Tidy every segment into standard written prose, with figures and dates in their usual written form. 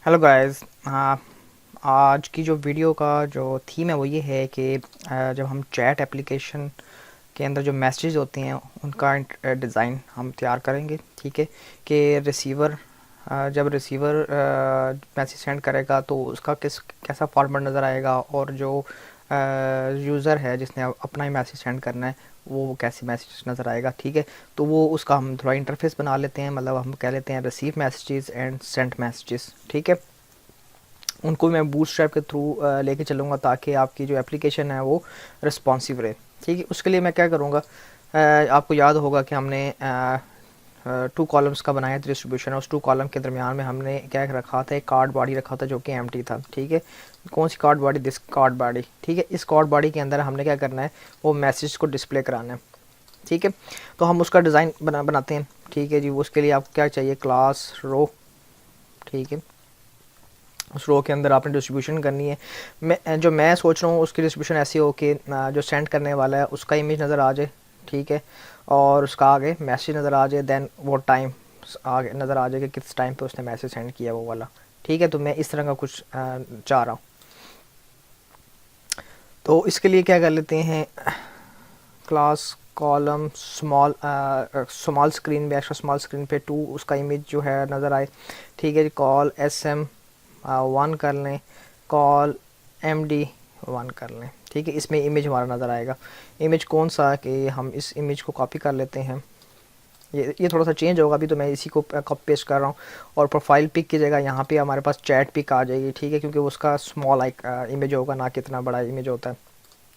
Hello guys. आज की जो वीडियो का जो थीम है वो ये है कि जब हम चैट एप्लीकेशन के अंदर जो मैसेजेस होते हैं उनका डिज़ाइन हम तैयार करेंगे। ठीक है कि रिसीवर जब रिसीवर मैसेज सेंड करेगा तो उसका कैसा फॉर्मेट नज़र आएगा, और जो यूज़र है जिसने अपना ही मैसेज सेंड करना है वो कैसे मैसेज नज़र आएगा। ठीक है, तो वो उसका हम थोड़ा इंटरफेस बना लेते हैं, मतलब हम कह लेते हैं receive messages and send messages. ठीक है, उनको मैं बूटस्ट्रैप के थ्रू लेके चलूँगा ताकि आपकी जो एप्लीकेशन है वो रिस्पॉन्सिव रहे। ठीक है, उसके लिए मैं क्या करूँगा, आपको याद होगा कि हमने टू कॉलम्स का बनाया था डिस्ट्रीब्यूशन, उस टू कॉलम के दरमियान में हमने क्या रखा था, एक कार्ड बॉडी रखा था जो कि एम्प्टी था। ठीक है, कौन सी card body? This card body. ठीक है, इस कार्ड बॉडी के अंदर हमने क्या करना है, वो मैसेज को डिस्प्ले कराना है। ठीक है, तो हम उसका डिज़ाइन बनाते हैं। ठीक है जी, उसके लिए आपको क्या चाहिए, क्लास रो। ठीक है, उस रो के अंदर आपने डिस्ट्रीब्यूशन करनी है। मैं सोच रहा हूँ उसकी डिस्ट्रीब्यूशन ऐसी हो कि जो सेंड करने वाला है उसका इमेज नज़र आ जाए। ठीक है, और उसका आगे मैसेज नज़र आ जाए, देन वो टाइम आगे नज़र आ जाए कि किस टाइम पे उसने मैसेज सेंड किया वो वाला। ठीक है, तो मैं इस तरह का कुछ चाह रहा हूँ। तो इसके लिए क्या कर लेते हैं, क्लास कॉलम स्मॉल स्क्रीन पे, एक्स्ट्रा स्मॉल स्क्रीन पे टू उसका इमेज जो है नज़र आए। ठीक है, कॉल SM1 कर लें, कॉल MD1 कर लें। ठीक है, इसमें इमेज हमारा नज़र आएगा। इमेज कौन सा, कि हम इस इमेज को कॉपी कर लेते हैं। ये थोड़ा सा चेंज होगा, अभी तो मैं इसी को कॉपी पेस्ट कर रहा हूँ। और प्रोफाइल पिक की जगह यहाँ पे हमारे पास चैट पिक आ जाएगी। ठीक है, क्योंकि उसका स्मॉल इमेज होगा, ना कितना बड़ा इमेज होता है।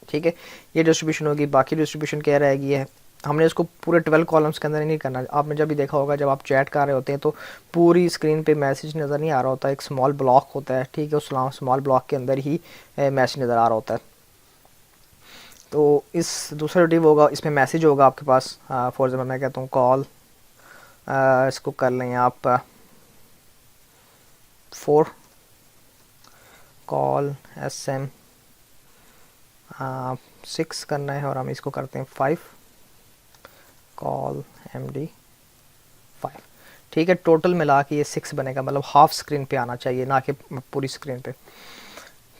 ठीक है, ये डिस्ट्रीब्यूशन होगी। बाकी डिस्ट्रीब्यूशन क्या रहेगी है, हमने इसको पूरे 12 कॉलम्स के अंदर नहीं करना। आपने जब भी देखा होगा, जब आप चैट कर रहे होते हैं तो पूरी स्क्रीन पे मैसेज नज़र नहीं आ रहा होता, एक स्मॉल ब्लॉक होता है। ठीक है, उस स्मॉल ब्लॉक के अंदर ही मैसेज नज़र आ रहा होता है। तो इस दूसरा टिप होगा, इसमें मैसेज होगा आपके पास। फॉर एग्जाम्पल मैं कहता हूँ कॉल, इसको कर लें आप 4, कॉल SM6 करना है, और हम इसको करते हैं 5, कॉल MD5। ठीक है, टोटल मिला के ये 6 बनेगा, मतलब हाफ स्क्रीन पे आना चाहिए, ना कि पूरी स्क्रीन पे।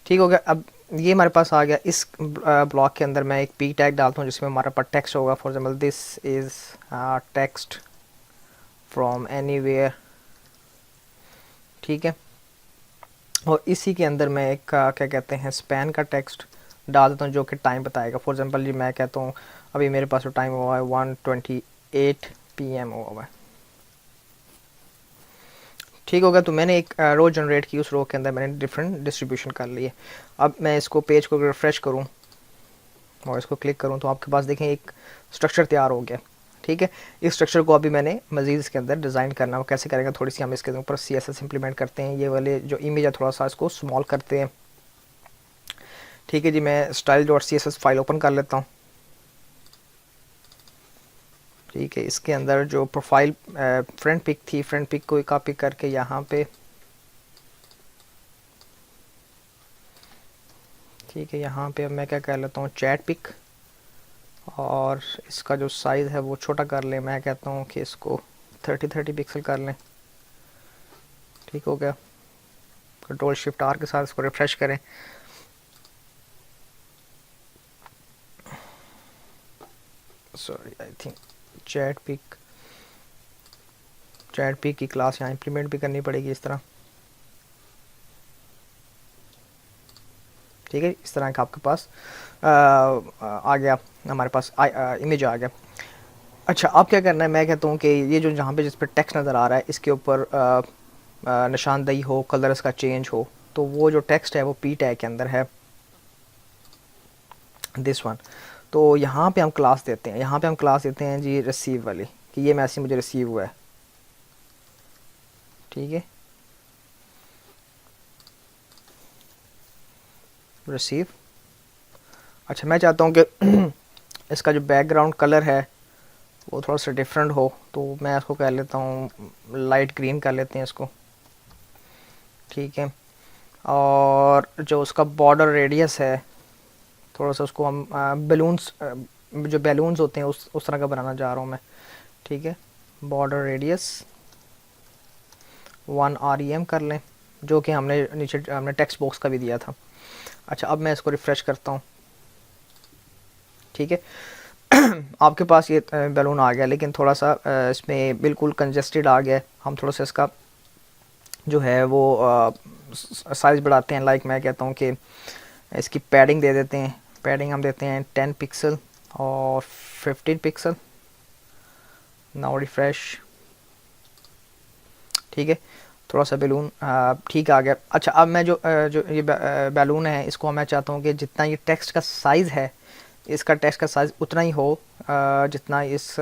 ठीक हो गया। अब ये हमारे पास आ गया। इस ब्लॉक के अंदर मैं एक पी टैग डालता हूँ जिसमें हमारे पास टेक्स्ट होगा। For example this is text from anywhere. ठीक है, और इसी के अंदर मैं एक क्या कहते हैं, स्पैन का टेक्स्ट डाल देता हूँ जो कि टाइम बताएगा। फॉर एग्जांपल जी मैं कहता हूँ अभी मेरे पास जो टाइम हुआ है 1:28 PM हुआ है। ठीक हो गया, तो मैंने एक रो जनरेट की, उस रो के अंदर मैंने डिफरेंट डिस्ट्रीब्यूशन कर लिए। अब मैं इसको पेज को रिफ्रेश करूँ और इसको क्लिक करूँ तो आपके पास देखें एक स्ट्रक्चर तैयार हो गया। ठीक है, इस स्ट्रक्चर को अभी मैंने मज़ीद इसके अंदर डिज़ाइन करना, वो कैसे करेंगे, थोड़ी सी हम इसके ऊपर CSS इंप्लीमेंट करते हैं। ये वाले जो इमेज है थोड़ा सा इसको स्मॉल करते हैं। ठीक है जी, मैं style.css फाइल ओपन कर लेता हूँ। ठीक है, इसके अंदर जो प्रोफाइल फ्रंट पिक थी, फ्रंट पिक को कॉपी करके यहाँ पे, ठीक है, यहाँ पे अब मैं क्या कर लेता हूँ, चैट पिक, और इसका जो साइज़ है वो छोटा कर लें। मैं कहता हूँ कि इसको 30 पिक्सल कर लें। ठीक हो गया, Ctrl+Shift+R के साथ इसको रिफ्रेश करें। Sorry, I think chat pick की क्लास यहाँ इंप्लीमेंट भी करनी पड़ेगी इस तरह। ठीक है, इस तरह का आपके पास आ गया, हमारे पास इमेज आ गया। अच्छा, अब क्या करना है, मैं कहता हूँ कि ये जो जहाँ पे जिस पर टेक्स्ट नज़र आ रहा है इसके ऊपर निशानदही हो, कलर इसका चेंज हो, तो वो जो टेक्स्ट है वो पी टैग के अंदर है, दिस वन। तो यहाँ पे हम क्लास देते हैं, यहाँ पे हम क्लास देते हैं जी रिसीव वाली, कि ये मैसेज मुझे रिसीव हुआ है। ठीक है, रिसीव। अच्छा, मैं चाहता हूँ कि इसका जो बैकग्राउंड कलर है वो थोड़ा सा डिफरेंट हो, तो मैं इसको कह लेता हूँ लाइट ग्रीन कर लेते हैं इसको। ठीक है, और जो उसका बॉर्डर रेडियस है थोड़ा सा उसको हम बैलून्स, जो बैलून्स होते हैं उस तरह का बनाना चाह रहा हूँ मैं। ठीक है, बॉर्डर रेडियस 1 REM कर लें। जो कि हमने नीचे हमने टेक्स्ट बॉक्स का भी दिया था। अच्छा, अब मैं इसको रिफ़्रेश करता हूँ। ठीक है, आपके पास ये बैलून आ गया, लेकिन थोड़ा सा इसमें बिल्कुल कंजेस्टेड आ गया है। हम थोड़ा सा इसका जो है वो साइज़ बढ़ाते हैं। लाइक मैं कहता हूँ कि इसकी पैडिंग दे देते हैं। पैडिंग हम देते हैं 10 पिक्सल और 15 पिक्सल। Now refresh. ठीक है, थोड़ा सा बैलून ठीक आ गया। अच्छा, अब मैं जो ये बैलून है, इसको मैं चाहता हूँ कि जितना ये टेक्स्ट का साइज़ है, इसका टेक्स्ट का साइज़ उतना ही हो जितना इस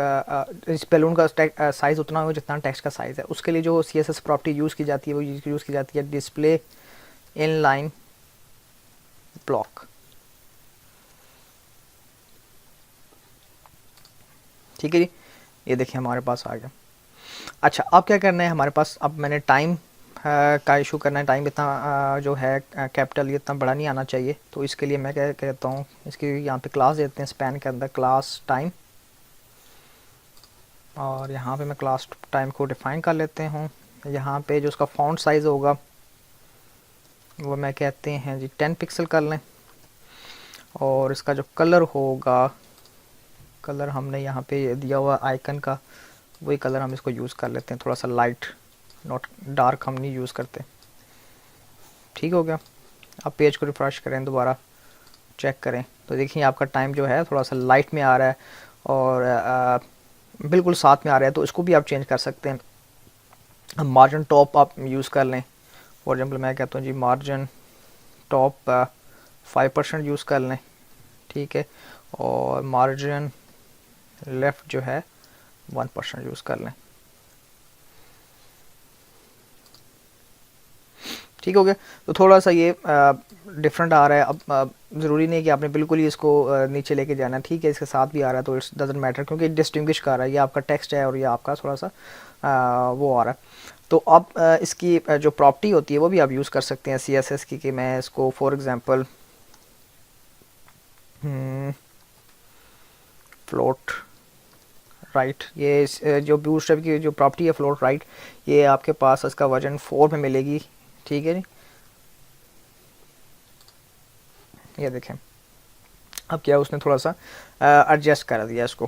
बैलून का साइज़ उतना हो जितना टेक्स्ट का साइज़ है। उसके लिए जो CSS प्रॉपर्टी यूज़ की जाती है वो यूज़ की जाती है डिस्प्ले इन लाइन ब्लॉक। ठीक है जी, ये देखिए हमारे पास आ गया। अच्छा, अब क्या करना है हमारे पास, अब मैंने टाइम का इशू करना है। टाइम इतना जो है कैपिटल ये इतना बड़ा नहीं आना चाहिए, तो इसके लिए मैं क्या कहता हूँ, इसकी यहाँ पे क्लास देते हैं स्पैन के अंदर, क्लास टाइम। और यहाँ पे मैं क्लास टाइम को डिफाइन कर लेते हूँ। यहाँ पे जो उसका फॉन्ट साइज़ होगा वो मैं कहते हैं जी 10 पिक्सल कर लें। और इसका जो कलर होगा, कलर हमने यहाँ पे दिया हुआ आइकन का, वही कलर हम इसको यूज़ कर लेते हैं, थोड़ा सा लाइट, नॉट डार्क हम नहीं यूज़ करते। ठीक हो गया। अब पेज को रिफ्रेश करें, दोबारा चेक करें, तो देखिए आपका टाइम जो है थोड़ा सा लाइट में आ रहा है और बिल्कुल साथ में आ रहा है। तो इसको भी आप चेंज कर सकते हैं। मार्जिन टॉप आप यूज़ कर लें। फॉर एग्जांपल मैं कहता हूँ जी मार्जिन टॉप 5% यूज़ कर लें। ठीक है, और मार्जिन लेफ़्ट जो है 1% यूज़ कर लें। ठीक हो गया। तो थोड़ा सा ये डिफरेंट आ रहा है। अब ज़रूरी नहीं कि आपने बिल्कुल ही इसको नीचे लेके जाना। ठीक है, इसके साथ भी आ रहा है तो इट्स डजेंट मैटर, क्योंकि डिस्टिंग्विश कर रहा है। ये आपका टेक्स्ट है और ये आपका थोड़ा सा वो आ रहा है। तो अब इसकी जो प्रॉपर्टी होती है वो भी आप यूज़ कर सकते हैं CSS की, कि मैं इसको फॉर एग्ज़ाम्पल फ्लोट राइट, ये जो बूटस्ट्रैप की जो प्रॉपर्टी है फ्लोट राइट, ये आपके पास इसका वर्जन 4 में मिलेगी। ठीक है जी, ये देखें अब क्या उसने थोड़ा सा एडजस्ट कर दिया इसको।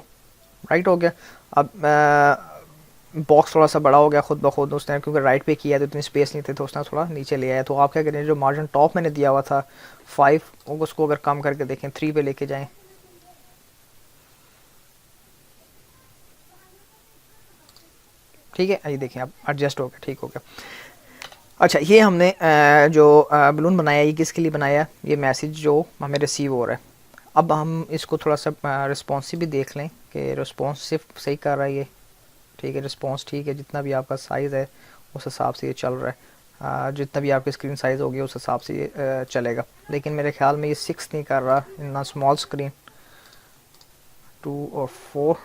राइट हो गया। अब बॉक्स थोड़ा सा बड़ा हो गया खुद ब खुद उसने, क्योंकि राइट पे किया तो इतनी स्पेस नहीं थी, तो उसने थोड़ा नीचे ले आया। तो आप क्या करें, जो मार्जिन टॉप मैंने दिया हुआ था 5, उसको अगर कम करके देखें 3 पे लेके जाएं। ठीक है, ये देखें अब एडजस्ट हो गया, ठीक हो गया। अच्छा, ये हमने जो बलून बनाया, ये किसके लिए बनाया, ये मैसेज जो हमें रिसीव हो रहा है। अब हम इसको थोड़ा सा रिस्पॉन्सिव भी देख लें कि रिस्पॉन्सिव सही कर रहा है ये। ठीक है, रिस्पॉन्स ठीक है, जितना भी आपका साइज़ है उस हिसाब से ये चल रहा है। जितना भी आपकी स्क्रीन साइज़ होगी उस हिसाब से ये चलेगा। लेकिन मेरे ख्याल में ये 6 नहीं कर रहा, इतना स्मॉल स्क्रीन 2 और 4।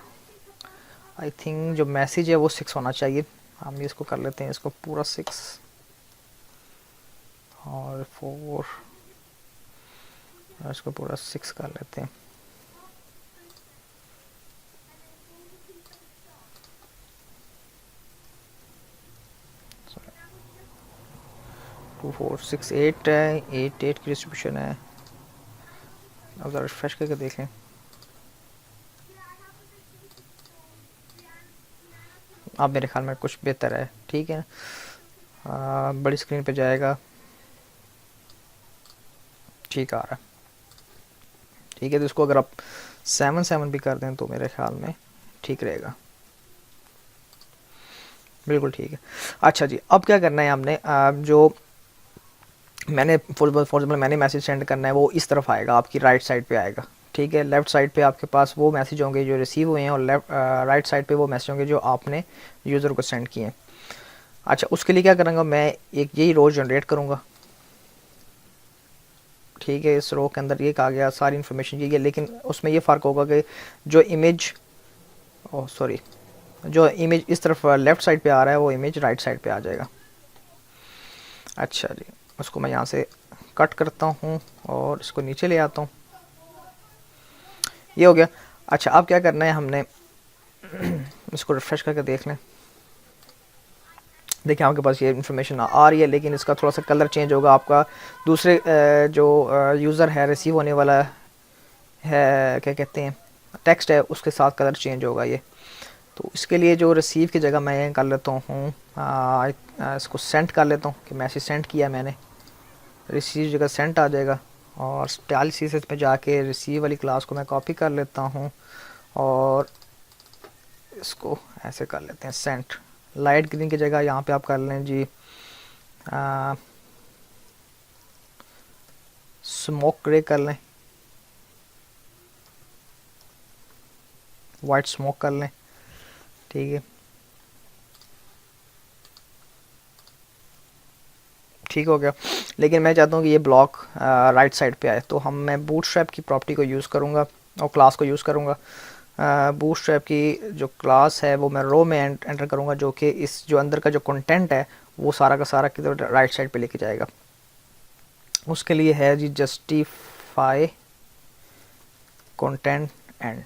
आई थिंक जो मैसेज है वो 6 होना चाहिए। हम इसको कर लेते हैं, इसको पूरा 6 और 4, इसको पूरा 6 कर लेते हैं। 2 4 6 8 है, 8 8 की डिस्ट्रीब्यूशन है। अब ज़रा रिफ्रेश करके देख लें। अब मेरे ख्याल में कुछ बेहतर है। ठीक है, बड़ी स्क्रीन पे जाएगा, ठीक आ रहा है। ठीक है, तो इसको अगर आप 7 7 भी कर दें तो मेरे ख्याल में ठीक रहेगा। बिल्कुल ठीक है। अच्छा जी, अब क्या करना है हमने, जो मैंने फॉर एग्जाम्पल मैंने मैसेज सेंड करना है वो इस तरफ आएगा, आपकी राइट साइड पे आएगा। ठीक है, लेफ़्ट साइड पे आपके पास वो मैसेज होंगे जो रिसीव हुए हैं, और राइट साइड पे वो मैसेज होंगे जो आपने यूज़र को सेंड किए हैं। अच्छा, उसके लिए क्या करूँगा, मैं एक यही रो जनरेट करूँगा। ठीक है, इस रो के अंदर ये आ गया, सारी इन्फॉर्मेशन ये है, लेकिन उसमें ये फ़र्क होगा कि जो इमेज सॉरी जो इमेज इस तरफ लेफ़्ट साइड पे आ रहा है वो इमेज राइट साइड पे आ जाएगा। अच्छा जी, उसको मैं यहाँ से कट करता हूँ और इसको नीचे ले आता हूँ। ये हो गया। अच्छा, अब क्या करना है हमने इसको रिफ्रेश करके देख लें। देखिए आपके पास ये इन्फॉर्मेशन आ रही है, लेकिन इसका थोड़ा सा कलर चेंज होगा। आपका दूसरे जो यूज़र है, रिसीव होने वाला है, क्या कहते हैं, टेक्स्ट है, उसके साथ कलर चेंज होगा ये। तो इसके लिए जो रिसीव की जगह मैं कर लेता हूँ, इसको सेंड कर लेता हूँ कि मैसेज सेंड किया मैंने, रिसीव जगह सेंड आ जाएगा। और स्टाइल सीसेस में जाके रिसीव वाली क्लास को मैं कॉपी कर लेता हूँ और इसको ऐसे कर लेते हैं सेंट। लाइट ग्रीन की जगह यहाँ पे आप कर लें जी स्मोक ग्रे कर लें, वाइट स्मोक कर लें, ठीक है, ठीक हो गया। लेकिन मैं चाहता हूँ कि ये ब्लॉक राइट साइड पे आए, तो मैं बूटस्ट्रैप की प्रॉपर्टी को यूज़ करूँगा और क्लास को यूज़ करूँगा। बूटस्ट्रैप की जो क्लास है वो मैं रो में एंटर करूँगा, जो कि इस जो अंदर का जो कंटेंट है वो सारा का सारा किधर राइट साइड पे लेके जाएगा। उसके लिए है जी जस्टिफाई कंटेंट एंड,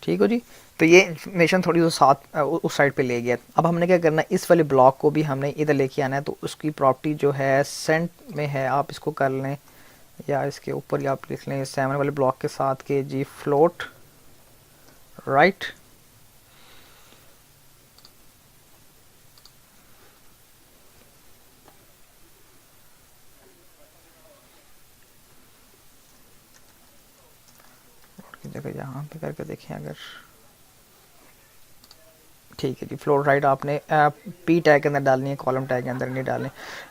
ठीक हो जी। तो ये इन्फॉर्मेशन थोड़ी सा साथ उस साइड पे ले गया। अब हमने क्या करना है, इस वाले ब्लॉक को भी हमने इधर लेके आना है। तो उसकी प्रॉपर्टी जो है सेंट में है, आप इसको कर लें या इसके ऊपर ही आप लिख लें 7 वाले ब्लॉक के साथ के जी फ्लोट राइट। की जगह यहाँ पे करके देखें अगर, ठीक है जी, फ्लोट राइट आपने पी टैग के अंदर डालनी है, कॉलम टैग के अंदर नहीं डालनी।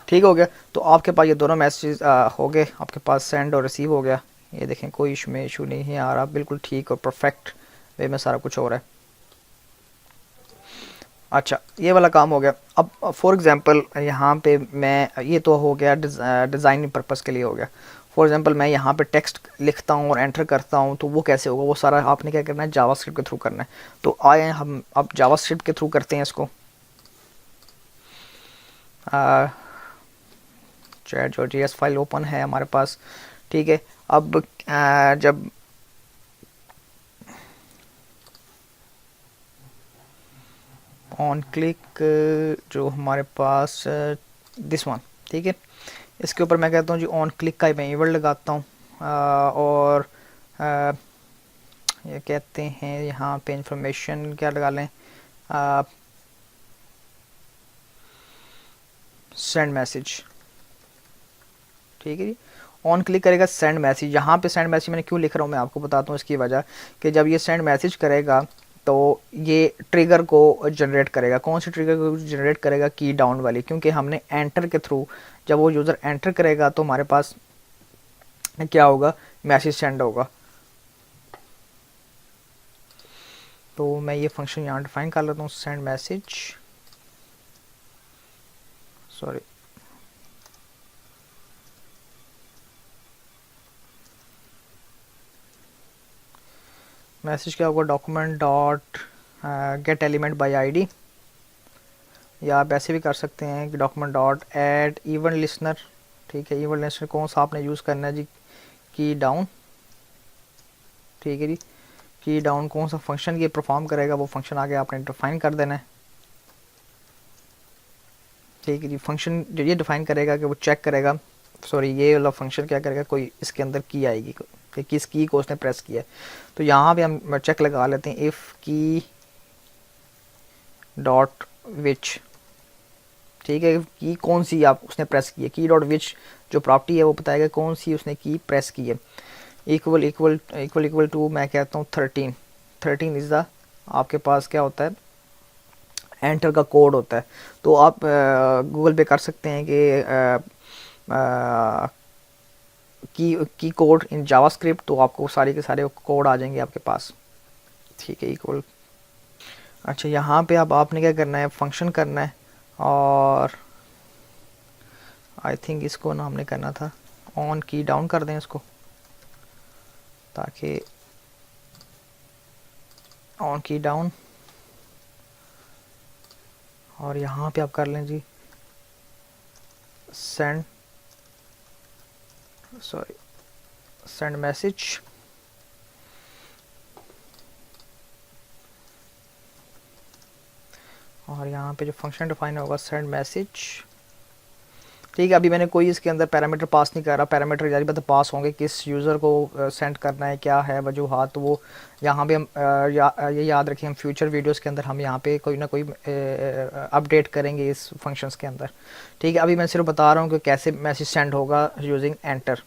ठीक हो गया। तो आपके पास ये दोनों मैसेज हो गए, आपके पास सेंड और रिसीव हो गया। ये देखें कोई इशू नहीं आ रहा, बिल्कुल ठीक और परफेक्ट वे में सारा कुछ हो रहा है। अच्छा, ये वाला काम हो गया। अब फॉर एग्जांपल यहाँ पे मैं, ये तो हो गया डिज़ाइनिंग पर्पस के लिए हो गया। फॉर एग्जांपल मैं यहाँ पे टेक्स्ट लिखता हूँ और एंटर करता हूँ, तो वो कैसे होगा, वो सारा आपने क्या करना है, जावास्क्रिप्ट के थ्रू करना है। तो आए हम अब जावास्क्रिप्ट के थ्रू करते हैं इसको। चैट जो जीएस फाइल ओपन है हमारे पास, ठीक है। अब जब ऑन क्लिक जो हमारे पास दिस वन, ठीक है, इसके ऊपर मैं कहता हूँ जी ऑन क्लिक का मैं इवेंट लगाता हूँ। और आ, ये कहते हैं यहाँ पे इंफॉर्मेशन क्या लगा लें, सेंड मैसेज, ठीक है जी। ऑन क्लिक करेगा सेंड मैसेज। यहाँ पे सेंड मैसेज मैंने क्यों लिख रहा हूँ मैं आपको बताता हूँ इसकी वजह, कि जब ये सेंड मैसेज करेगा तो ये ट्रिगर को जनरेट करेगा। कौन सी ट्रिगर को जनरेट करेगा, की डाउन वाली, क्योंकि हमने एंटर के थ्रू, जब वो यूज़र एंटर करेगा तो हमारे पास क्या होगा, मैसेज सेंड होगा। तो मैं ये फंक्शन यहाँ डिफाइन कर लेता हूँ, सेंड मैसेज, सॉरी, मैसेज क्या होगा, document dot get element by ID, या आप ऐसे भी कर सकते हैं कि document dot add event listener, ठीक है। इवेंट लिसनर कौन सा आपने यूज़ करना है जी, की डाउन, ठीक है जी। की डाउन कौन सा फंक्शन ये परफॉर्म करेगा, वो फंक्शन आगे आपने डिफाइन कर देना है, ठीक है जी। फंक्शन जो ये डिफाइन करेगा कि वो चेक करेगा, सॉरी ये वाला फंक्शन क्या करेगा, कोई इसके अंदर की आएगी कि किस की को उसने प्रेस किया है। तो यहाँ पे हम चेक लगा लेते हैं, इफ़ की डॉट विच, ठीक है, की कौन सी आप उसने प्रेस की है, की डॉट विच जो प्रॉपर्टी है वो बताएगा कौन सी उसने की प्रेस की है। Equal equal equal equal to मैं कहता हूँ 13, 13 इज़ द, आपके पास क्या होता है, एंटर का कोड होता है। तो आप गूगल पे कर सकते हैं कि की कोड इन जावास्क्रिप्ट, तो आपको सारे के सारे कोड आ जाएंगे आपके पास, ठीक है, इक्वल। अच्छा, यहाँ पे अब आपने क्या करना है, फंक्शन करना है, और आई थिंक इसको ना हमने करना था ऑन की डाउन कर दें इसको, ताकि ऑन की डाउन, और यहाँ पे आप कर लें जी सेंड, सॉरी, सेंड मैसेज, और यहाँ पे जो फंक्शन डिफाइन होगा सेंड मैसेज। ठीक है, अभी मैंने कोई इसके अंदर पैरामीटर पास नहीं कर रहा, पैरामीटर जारी बात पास होंगे किस यूज़र को सेंड करना है, क्या है वजूहात, तो वो यहाँ पे हम ये याद रखें, हम फ्यूचर वीडियोस के अंदर हम यहाँ पे कोई ना कोई अपडेट करेंगे इस फंक्शंस के अंदर। ठीक है, अभी मैं सिर्फ बता रहा हूँ कि कैसे मैसेज सेंड होगा यूजिंग एंटर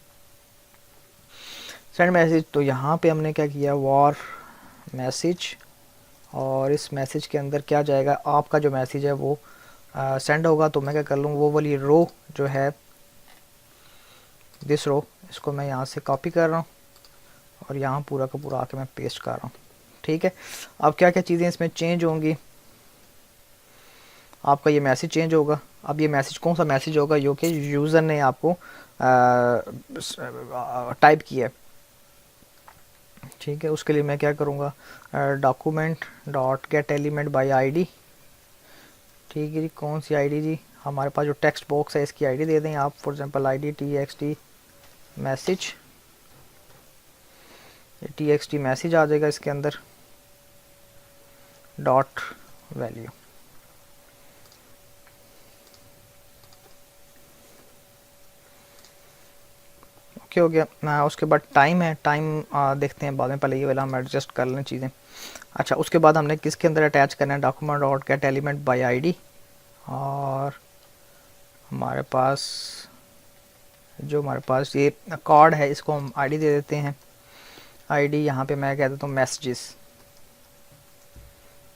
सेंड मैसेज। तो यहाँ पे हमने क्या किया, वॉर मैसेज, और इस मैसेज के अंदर क्या जाएगा, आपका जो मैसेज है वो सेंड होगा। तो मैं क्या कर लूँ, वो वाली रो जो है दिस रो, इसको मैं यहाँ से कॉपी कर रहा हूँ और यहाँ पूरा का पूरा आके मैं पेस्ट कर रहा हूँ। ठीक है, अब क्या क्या चीज़ें इसमें चेंज होंगी, आपका ये मैसेज चेंज होगा। अब ये मैसेज कौन सा मैसेज होगा, जो कि यूज़र ने आपको टाइप किया है। ठीक है, उसके लिए मैं क्या करूँगा, document dot get element by ID. ठीक है जी, कौन सी आईडी जी, हमारे पास जो टेक्स्ट बॉक्स है इसकी आईडी दे दें आप, for example ID txt message, txt message आ जाएगा इसके अंदर, डॉट वैल्यू। ओके हो गया। उसके बाद टाइम है, टाइम देखते हैं बाद में, पहले ये वाला हम एडजस्ट कर लें चीज़ें। अच्छा, उसके बाद हमने किसके अंदर अटैच करना है, document dot get element by ID, और हमारे पास ये कार्ड है इसको हम आईडी दे देते हैं। आईडी यहाँ पे मैं कह देता हूँ मैसेजेस,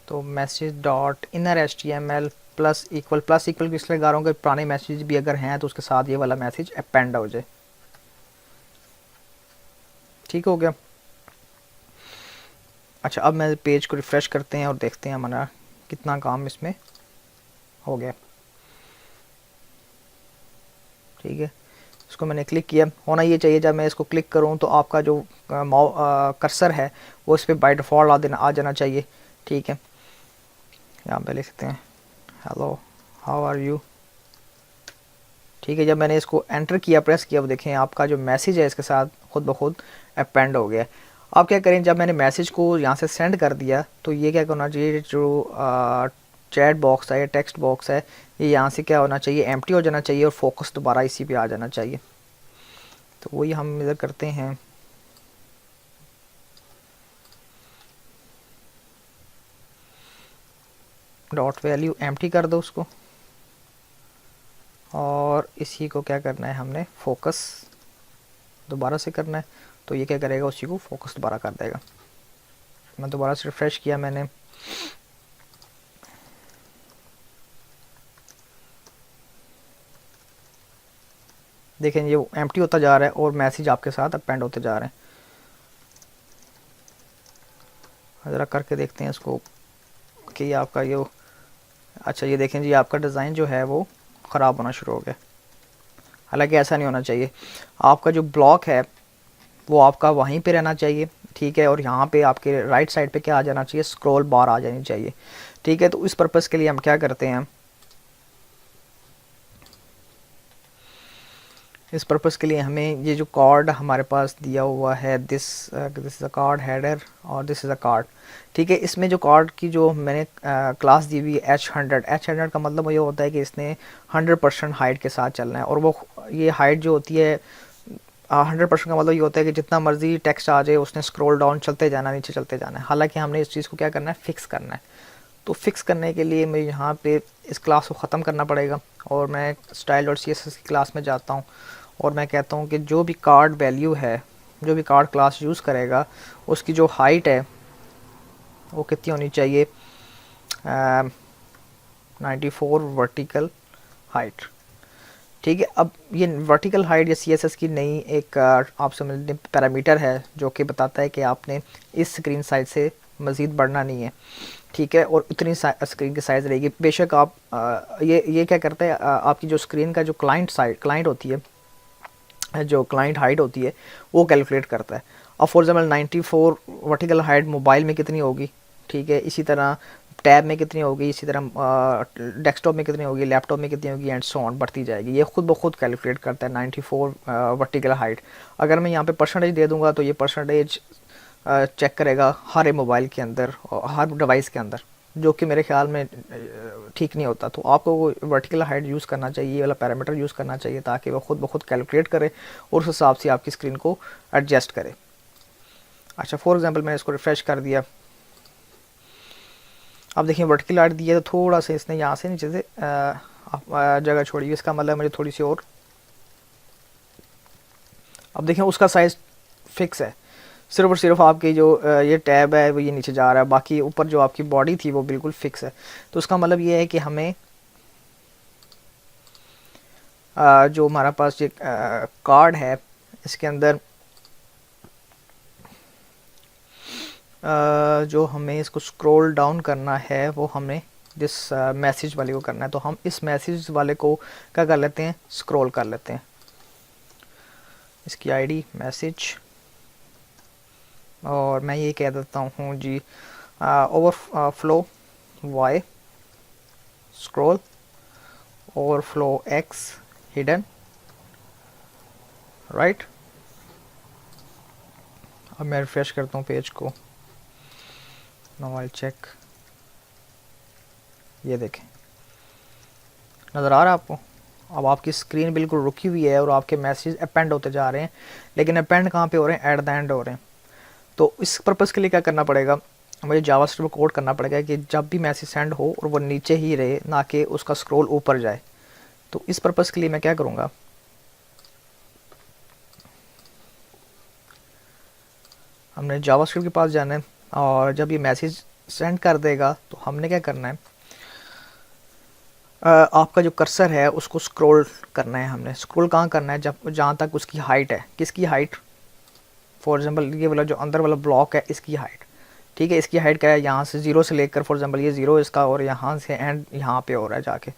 तो message dot inner HTML plus equal किस लिए गा रहा हूँ कि पुराने मैसेज भी अगर हैं तो उसके साथ ये वाला मैसेज अपेंड हो जाए। ठीक हो गया। अच्छा, अब मैं पेज को रिफ़्रेश करते हैं और देखते हैं हमारा कितना काम इसमें हो गया। ठीक है, इसको मैंने क्लिक किया, होना ये चाहिए जब मैं इसको क्लिक करूं तो आपका जो कर्सर है वो इस पर बाय डिफ़ॉल्ट आ जाना चाहिए। ठीक है, यहाँ पे लिख सकते हैं हेलो हाउ आर यू। ठीक है, जब मैंने इसको एंटर किया, प्रेस किया, वो देखें आपका जो मैसेज है इसके साथ खुद ब खुद अपेंड हो गया। अब क्या करें, जब मैंने मैसेज को यहाँ से सेंड कर दिया तो ये क्या करना चाहिए, जो चैट बॉक्स है या टेक्स्ट बॉक्स है ये यहाँ से क्या होना चाहिए, एम्प्टी हो जाना चाहिए और फोकस दोबारा इसी पे आ जाना चाहिए। तो वही हम इधर करते हैं। डॉट वैल्यू एम्प्टी कर दो उसको, और इसी को क्या करना है हमने, फोकस दोबारा से करना है। तो ये क्या करेगा, उसी को फोकस दोबारा कर देगा। मैं दोबारा से रिफ्रेश किया मैंने, देखें ये एम्प्टी होता जा रहा है और मैसेज आपके साथ अपेंड होते जा रहे हैं। ज़रा करके देखते हैं इसको कि आपका ये, अच्छा ये देखें जी आपका डिज़ाइन जो है वो ख़राब होना शुरू हो गया। हालांकि ऐसा नहीं होना चाहिए, आपका जो ब्लॉक है वो आपका वहीं पे रहना चाहिए। ठीक है, और यहाँ पे आपके राइट साइड पे क्या आ जाना चाहिए, स्क्रॉल बार आ जानी चाहिए। ठीक है, तो इस पर्पज़ के लिए हम क्या करते हैं, इस पर्पज़ के लिए हमें ये जो कार्ड हमारे पास दिया हुआ है, this is a card header और दिस इज़ अ कार्ड। ठीक है, इसमें जो कार्ड की जो मैंने क्लास दी हुई है H100 का मतलब ये होता है कि इसने 100% हाइट के साथ चलना है, और वो ये हाइट जो होती है 100% का मतलब ये होता है कि जितना मर्जी टेक्स्ट आ जाए उसने स्क्रॉल डाउन चलते जाना, नीचे चलते जाना है। हालांकि हमने इस चीज़ को क्या करना है, फिक्स करना है। तो फिक्स करने के लिए मैं यहाँ पे इस क्लास को ख़त्म करना पड़ेगा और मैं style.css की क्लास में जाता हूँ और मैं कहता हूँ कि जो भी कार्ड वैल्यू है, जो भी कार्ड क्लास यूज़ करेगा उसकी जो हाइट है वो कितनी होनी चाहिए, 94 वर्टिकल हाइट। ठीक है, अब ये वर्टिकल हाइट या CSS की नई एक आप समझ लें पैरामीटर है जो कि बताता है कि आपने इस स्क्रीन साइज से मज़ीद बढ़ना नहीं है। ठीक है, और उतनी स्क्रीन की साइज़ रहेगी। बेशक आप ये क्या करता है, आपकी जो स्क्रीन का जो क्लाइंट होती है, जो क्लाइंट हाइट होती है वो कैलकुलेट करता है। अब for example 94 vertical height mobile में कितनी होगी, ठीक है, इसी तरह टैब में कितनी होगी, इसी तरह डेस्कटॉप में कितनी होगी, लैपटॉप में कितनी होगी, एंड सो ऑन बढ़ती जाएगी। ये खुद ब खुद कैलकुलेट करता है 94 वर्टिकल हाइट। अगर मैं यहाँ पे परसेंटेज दे दूँगा तो ये परसेंटेज चेक करेगा हर मोबाइल के अंदर और हर डिवाइस के अंदर। जो कि मेरे ख्याल में ठीक नहीं होता। तो आपको वर्टिकल हाइट यूज़ करना चाहिए, ये वाला पैरामीटर यूज़ करना चाहिए, ताकि वो खुद ब खुद कैलकुलेट करे और उस हिसाब से आपकी स्क्रीन को एडजस्ट करे। अच्छा, फॉर एग्जांपल मैंने इसको रिफ़्रेश कर दिया, अब देखिए वर्टिकल हाइट दी है तो थोड़ा सा इसने यहाँ से नीचे से जगह छोड़ी, इसका मतलब मुझे थोड़ी सी और, अब देखें उसका साइज़ फिक्स है, सिर्फ और सिर्फ आपकी जो ये टैब है वो ये नीचे जा रहा है, बाकी ऊपर जो आपकी बॉडी थी वो बिल्कुल फिक्स है। तो उसका मतलब ये है कि हमें जो हमारा पास ये कार्ड है इसके अंदर जो हमें इसको स्क्रॉल डाउन करना है वो हमें जिस मैसेज वाले को करना है, तो हम इस मैसेज वाले को क्या कर लेते हैं, स्क्रॉल कर लेते हैं। इसकी आईडी मैसेज, और मैं ये कह देता हूँ जी overflow Y scroll, overflow X hidden, right. अब मैं रिफ्रेश करता हूँ पेज को, नाउ आई चेक, ये देखें नज़र आ रहा है आपको। अब आपकी स्क्रीन बिल्कुल रुकी हुई है और आपके मैसेज अपेंड होते जा रहे हैं, लेकिन अपेंड कहाँ पे हो रहे हैं, एट द एंड हो रहे हैं। तो इस पर्पज़ के लिए क्या करना पड़ेगा, मुझे जावास्क्रिप्ट कोड करना पड़ेगा कि जब भी मैसेज सेंड हो और वो नीचे ही रहे, ना कि उसका स्क्रॉल ऊपर जाए। तो इस पर्पज़ के लिए मैं क्या करूँगा, हमने जावास्क्रिप्ट के पास जाना है और जब ये मैसेज सेंड कर देगा तो हमने क्या करना है, आपका जो कर्सर है उसको स्क्रॉल करना है। हमने स्क्रॉल कहाँ करना है, जब जहाँ तक उसकी हाइट है। किसकी हाइट, फॉर एग्जांपल ये वाला जो अंदर वाला ब्लॉक है इसकी हाइट, ठीक है, इसकी हाइट क्या है, यहाँ से 0 से लेकर फॉर एग्जांपल ये 0 इसका, और यहाँ से एंड यहाँ पे हो रहा है जाके।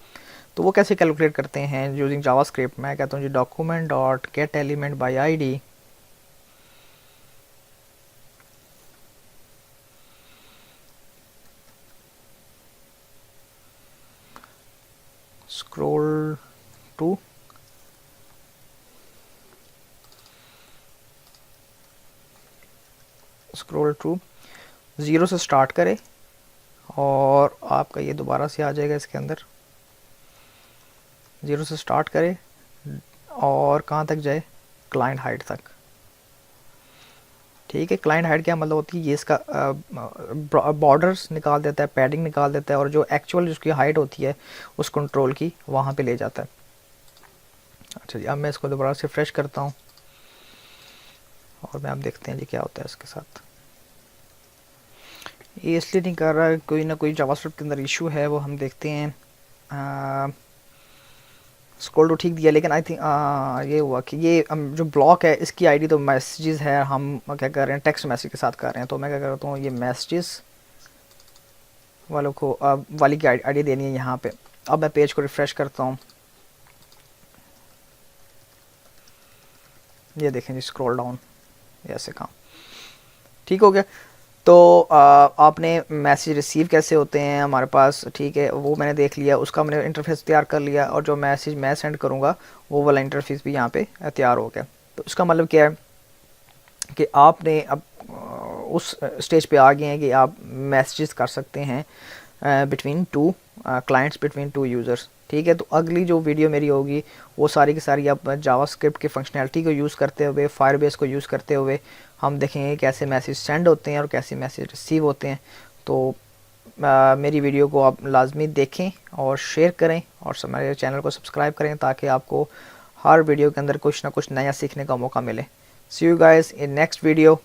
तो वो कैसे कैलकुलेट करते हैं यूजिंग जावास्क्रिप्ट, मैं कहता हूँ जी document dot get element by ID, scroll to scroll to 0 से स्टार्ट करे और आपका ये दोबारा से आ जाएगा इसके अंदर, 0 से स्टार्ट करे और कहाँ तक जाए, क्लाइंट हाइट तक, ठीक है। क्लाइंट हाइट क्या मतलब होती है, ये इसका बॉर्डर्स निकाल देता है, पैडिंग निकाल देता है, और जो एक्चुअल जिसकी हाइट होती है उस कंट्रोल की वहाँ पे ले जाता है। अच्छा जी, अब मैं इसको दोबारा से फ्रेश करता हूँ और मैं आप देखते हैं जी क्या होता है इसके साथ। ये इसलिए नहीं कर रहा, कोई ना कोई जावास्क्रिप्ट के अंदर इशू है, वो हम देखते हैं। स्क्रॉल तो ठीक दिया, लेकिन आई थिंक ये हुआ कि ये जो ब्लॉक है इसकी आईडी तो मैसेजेस है, हम क्या कर रहे हैं टेक्स्ट मैसेज के साथ कर रहे हैं। तो मैं क्या करता हूँ, ये मैसेजेस वालों को वाली की आईडी देनी है यहाँ पे। अब मैं पेज को रिफ़्रेश करता हूँ, ये देखें जी स्क्रॉल डाउन, ऐसे काम ठीक हो गया। तो आपने मैसेज रिसीव कैसे होते हैं हमारे पास, ठीक है, वो मैंने देख लिया, उसका मैंने इंटरफेस तैयार कर लिया, और जो मैसेज मैं सेंड करूँगा वो वाला इंटरफेस भी यहाँ पे तैयार हो गया। तो इसका मतलब क्या है कि आपने अब उस स्टेज पे आ गए हैं कि आप मैसेजेस कर सकते हैं between two clients, between two users, ठीक है। तो अगली जो वीडियो मेरी होगी वो सारी की सारी आप जावास्क्रिप्ट की फंक्शनैलिटी को यूज़ करते हुए, फायरबेस को यूज़ करते हुए हम देखेंगे कैसे मैसेज सेंड होते हैं और कैसे मैसेज रिसीव होते हैं। तो मेरी वीडियो को आप लाजमी देखें और शेयर करें और हमारे चैनल को सब्सक्राइब करें, ताकि आपको हर वीडियो के अंदर कुछ ना कुछ नया सीखने का मौका मिले। See you guys in next video.